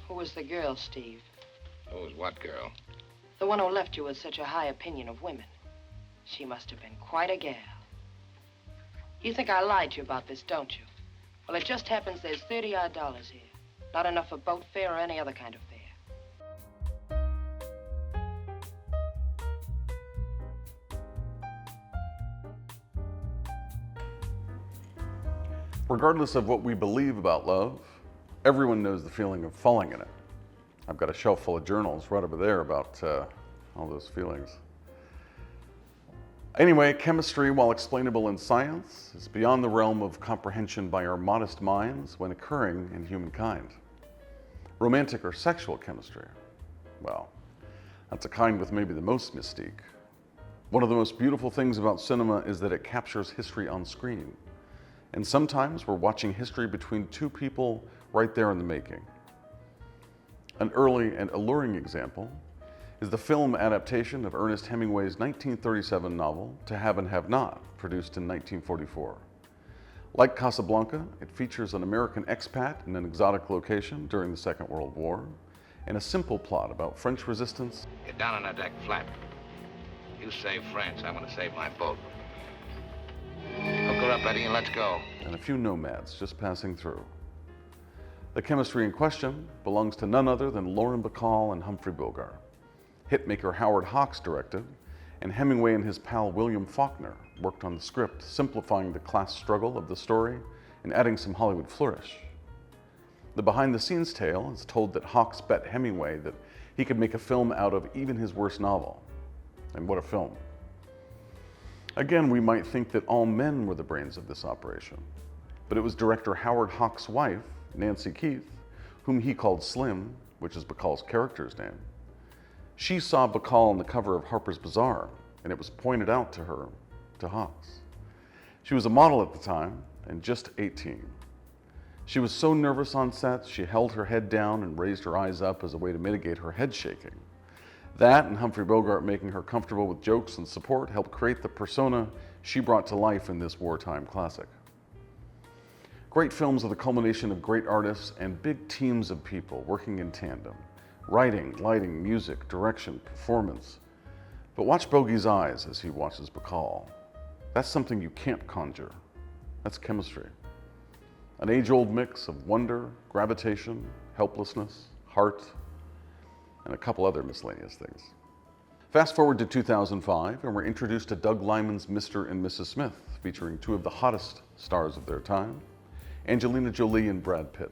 Who was the girl, Steve? Who was what girl? The one who left you with such a high opinion of women. She must have been quite a gal. You think I lied to you about this, don't you? Well, it just happens there's $30-odd here. Not enough for boat fare or any other kind of fare. Regardless of what we believe about love, everyone knows the feeling of falling in it. I've got a shelf full of journals right over there about all those feelings. Anyway, chemistry, while explainable in science, is beyond the realm of comprehension by our modest minds when occurring in humankind. Romantic or sexual chemistry, well, that's a kind with maybe the most mystique. One of the most beautiful things about cinema is that it captures history on screen. And sometimes we're watching history between two people right there in the making. An early and alluring example is the film adaptation of Ernest Hemingway's 1937 novel, To Have and Have Not, produced in 1944. Like Casablanca, it features an American expat in an exotic location during the Second World War, and a simple plot about French resistance. Get down on that deck, flat. You save France, I'm gonna save my boat. Hook her up, Eddie, and let's go. And a few nomads just passing through. The chemistry in question belongs to none other than Lauren Bacall and Humphrey Bogart. Hitmaker Howard Hawks directed, and Hemingway and his pal William Faulkner worked on the script, simplifying the class struggle of the story and adding some Hollywood flourish. The behind-the-scenes tale is told that Hawks bet Hemingway that he could make a film out of even his worst novel. And what a film. Again, we might think that all men were the brains of this operation, but it was director Howard Hawks' wife, Nancy Keith, whom he called Slim, which is Bacall's character's name. She saw Bacall on the cover of Harper's Bazaar, and it was pointed out to her, to Hawks. She was a model at the time, and just 18. She was so nervous on set, she held her head down and raised her eyes up as a way to mitigate her head shaking. That and Humphrey Bogart making her comfortable with jokes and support helped create the persona she brought to life in this wartime classic. Great films are the culmination of great artists and big teams of people working in tandem. Writing, lighting, music, direction, performance. But watch Bogey's eyes as he watches Bacall. That's something you can't conjure. That's chemistry. An age-old mix of wonder, gravitation, helplessness, heart, and a couple other miscellaneous things. Fast forward to 2005, and we're introduced to Doug Liman's Mr. and Mrs. Smith, featuring two of the hottest stars of their time, Angelina Jolie and Brad Pitt.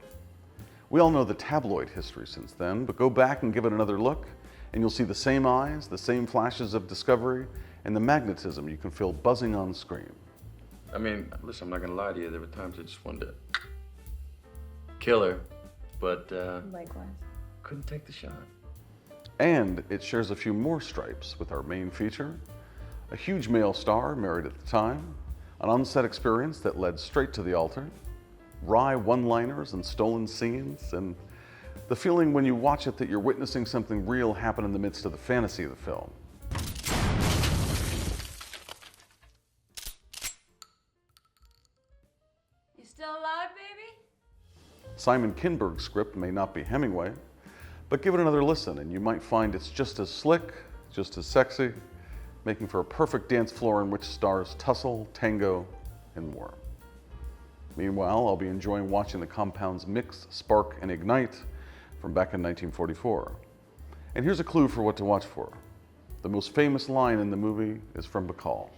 We all know the tabloid history since then, but go back and give it another look, and you'll see the same eyes, the same flashes of discovery, and the magnetism you can feel buzzing on screen. I mean, listen, I'm not gonna lie to you, there were times I just wanted to kill her, but Likewise. couldn't take the shot. And it shares a few more stripes with our main feature, a huge male star married at the time, an on-set experience that led straight to the altar, wry one-liners and stolen scenes, and the feeling when you watch it that you're witnessing something real happen in the midst of the fantasy of the film. You still alive, baby? Simon Kinberg's script may not be Hemingway, but give it another listen and you might find it's just as slick, just as sexy, making for a perfect dance floor in which stars tussle, tango, and more. Meanwhile, I'll be enjoying watching the compounds mix, spark, and ignite from back in 1944. And here's a clue for what to watch for. The most famous line in the movie is from Bacall.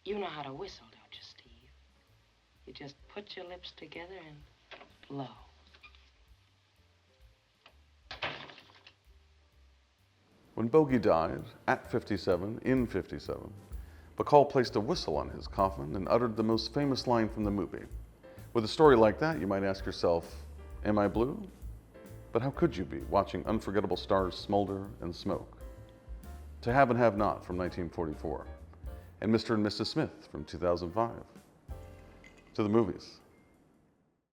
You know how to whistle, don't you, Steve? You just put your lips together and blow. When Bogey died, at 57, in 57, Bacall placed a whistle on his coffin and uttered the most famous line from the movie. With a story like that, you might ask yourself, am I blue? But how could you be, watching unforgettable stars smolder and smoke? To Have and Have Not from 1944, and Mr. and Mrs. Smith from 2005. To the movies.